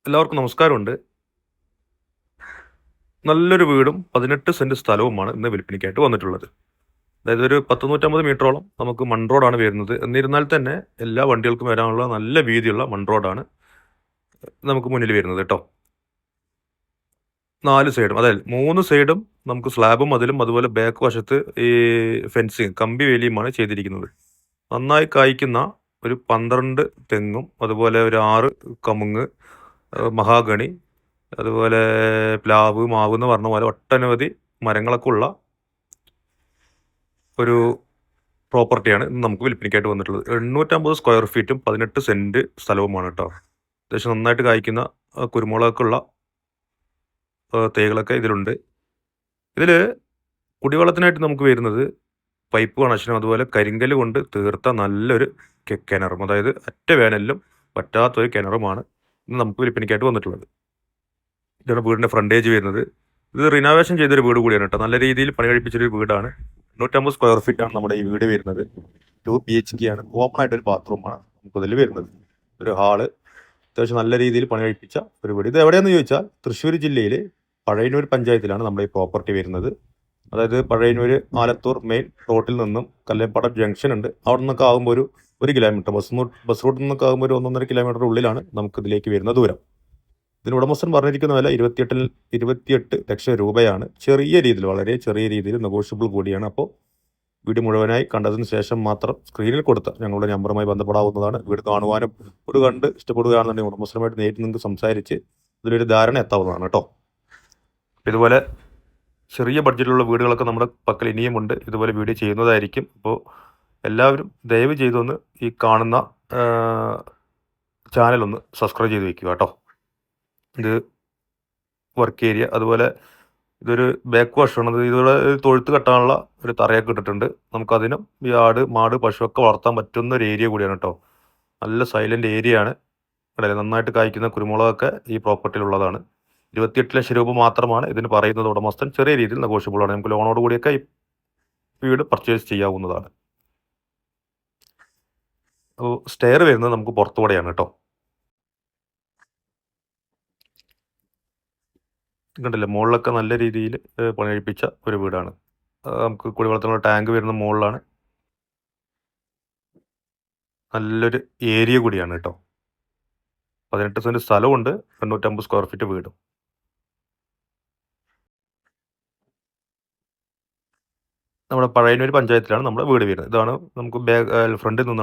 എല്ലാവർക്കും നമസ്കാരമുണ്ട്. നല്ലൊരു വീടും 18 സെന്റ് സ്ഥലവുമാണ് ഇന്ന് വിൽപ്പനയ്ക്കായിട്ട് വന്നിട്ടുള്ളത്. അതായത് ഒരു 150 മീറ്ററോളം നമുക്ക് മൺ റോഡാണ് വരുന്നത്. എന്നിരുന്നാൽ തന്നെ എല്ലാ വണ്ടികൾക്കും വരാനുള്ള നല്ല വീതിയുള്ള മൺ റോഡാണ് നമുക്ക് മുന്നിൽ വരുന്നത് കേട്ടോ. 4 സൈഡും അതായത് 3 സൈഡും നമുക്ക് സ്ലാബും മതിലും അതുപോലെ ബാക്ക് വശത്ത് ഈ ഫെൻസിങ് കമ്പി വേലിയുമാണ് ചെയ്തിരിക്കുന്നത്. നന്നായി കായ്ക്കുന്ന ഒരു 12 തെങ്ങും അതുപോലെ ഒരു 6 കമുങ്ങ്, മഹാഗണി, അതുപോലെ പ്ലാവ്, മാവ് എന്ന് പറഞ്ഞ പോലെ ഒട്ടനവധി മരങ്ങളൊക്കെ ഉള്ള ഒരു പ്രോപ്പർട്ടിയാണ് ഇന്ന് നമുക്ക് വിൽപ്പനയ്ക്കായിട്ട് വന്നിട്ടുള്ളത്. 850 സ്ക്വയർ ഫീറ്റും 18 സെന്റ് സ്ഥലവുമാണ് കേട്ടോ. അത്യാവശ്യം നന്നായിട്ട് കായ്ക്കുന്ന കുരുമുളകൊക്കെ ഉള്ള തൈകളൊക്കെ ഇതിലുണ്ട്. ഇതിൽ കുടിവെള്ളത്തിനായിട്ട് നമുക്ക് വരുന്നത് പൈപ്പ് കണക്ഷനും അതുപോലെ കരിങ്കല്ല് കൊണ്ട് തീർത്ത നല്ലൊരു കിണറും, അതായത് ഒറ്റ വേനലിലും പറ്റാത്തൊരു കിണറുമാണ് ഇന്ന് നമുക്ക് വിൽപ്പനയ്ക്കായിട്ട് വന്നിട്ടുള്ളത്. ഇതാണ് വീടിൻ്റെ ഫ്രണ്ടേജ് വരുന്നത്. ഇത് റിനോവേഷൻ ചെയ്തൊരു വീട് കൂടിയാണ് കേട്ടോ. നല്ല രീതിയിൽ പണി കഴിപ്പിച്ചൊരു വീടാണ്. 850 സ്ക്വയർ ഫീറ്റ് ആണ് നമ്മുടെ ഈ വീട് വരുന്നത്. 2 BHK ആണ്. കോമൺ ആയിട്ടൊരു ബാത്റൂമാണ് നമുക്കതിൽ വരുന്നത്. ഒരു ഹാള്, അത്യാവശ്യം നല്ല രീതിയിൽ പണി കഴിപ്പിച്ച ഒരു വീട്. ഇത് എവിടെയാണെന്ന് ചോദിച്ചാൽ തൃശ്ശൂർ ജില്ലയിൽ പഴയന്നൂർ പഞ്ചായത്തിലാണ് നമ്മുടെ ഈ പ്രോപ്പർട്ടി വരുന്നത്. അതായത് പഴയന്നൂർ ആലത്തൂർ മെയിൻ റോഡിൽ നിന്നും കല്ലേപ്പാടം ജംഗ്ഷൻ ഉണ്ട്. അവിടെ നിന്നൊക്കെ ആകുമ്പോൾ ഒരു കിലോമീറ്റർ ബസ് റൂട്ടിൽ നിന്നൊക്കെ ആകുമ്പോൾ ഒരു 1.5 കിലോമീറ്റർ ഉള്ളിലാണ് നമുക്ക് ഇതിലേക്ക് വരുന്ന ദൂരം. ഇതിന് ഉടമസ്ഥൻ പറഞ്ഞിരിക്കുന്ന വില 28 ലക്ഷം രൂപയാണ്. ചെറിയ രീതിയിൽ, വളരെ ചെറിയ രീതിയിൽ നെഗോഷ്യബിൾ കൂടിയാണ്. അപ്പോൾ വീട് മുഴുവനായി കണ്ടതിന് ശേഷം മാത്രം സ്ക്രീനിൽ കൊടുത്ത ഞങ്ങളുടെ നമ്പറുമായി ബന്ധപ്പെടാവുന്നതാണ്. വീട് കാണുവാനും വീട് കണ്ട് ഇഷ്ടപ്പെടുകയാണെന്നുണ്ടെങ്കിൽ ഉടമസ്ഥനുമായിട്ട് നേരിട്ട് നിങ്ങൾക്ക് സംസാരിച്ച് ഇതിലൊരു ധാരണ എത്താവുന്നതാണ് കേട്ടോ. ഇതുപോലെ ചെറിയ ബഡ്ജറ്റിലുള്ള വീടുകളൊക്കെ നമ്മുടെ പക്കൽ ഇനിയുമുണ്ട്. ഇതുപോലെ വീഡിയോ ചെയ്യുന്നതായിരിക്കും. അപ്പോൾ എല്ലാവരും ദയവ് ചെയ്തൊന്ന് ഈ കാണുന്ന ചാനലൊന്ന് സബ്സ്ക്രൈബ് ചെയ്ത് വയ്ക്കുക കേട്ടോ. ഇത് വർക്ക് ഏരിയ, അതുപോലെ ഇതൊരു ബാക്ക് വാഷാണ്. ഇതുപോലെ ഒരു തൊഴുത്ത് കെട്ടാനുള്ള ഒരു തറയൊക്കെ ഇട്ടിട്ടുണ്ട്. നമുക്കതിനും ഈ ആട്, മാട്, പശുവൊക്കെ വളർത്താൻ പറ്റുന്ന ഒരു ഏരിയ കൂടിയാണ് കേട്ടോ. നല്ല സൈലൻറ്റ് ഏരിയ ആണ്. ഇവിടെ നന്നായിട്ട് കായ്ക്കുന്ന കുരുമുളകൊക്കെ ഈ പ്രോപ്പർട്ടിയിലുള്ളതാണ്. 28 ലക്ഷം രൂപ മാത്രമാണ് ഇതിന് പറയുന്നത് ഉടമസ്ഥൻ. ചെറിയ രീതിയിൽ നെഗോഷ്യബിളാണ്. നമുക്ക് ലോണോട് കൂടിയൊക്കെ ഈ വീട് പർച്ചേസ് ചെയ്യാവുന്നതാണ്. അപ്പോൾ സ്റ്റെയർ വരുന്നത് നമുക്ക് പുറത്തുകൂടെയാണ് കേട്ടോ. കണ്ടില്ലേ, മുകളിലൊക്കെ നല്ല രീതിയിൽ പണി കഴിപ്പിച്ച ഒരു വീടാണ്. നമുക്ക് കുടിവെള്ളത്തിനുള്ള ടാങ്ക് വരുന്ന മുകളിലാണ്. നല്ലൊരു ഏരിയ കൂടിയാണ് കേട്ടോ. 18 സെന്റ് സ്ഥലമുണ്ട്, 850 സ്ക്വയർ ഫീറ്റ് വീടും. നമ്മുടെ പഴയന്നൂർ പഞ്ചായത്തിലാണ് നമ്മുടെ വീട് വരുന്നത്. ഇതാണ് നമുക്ക് ഫ്രണ്ടിൽ നിന്നുള്ള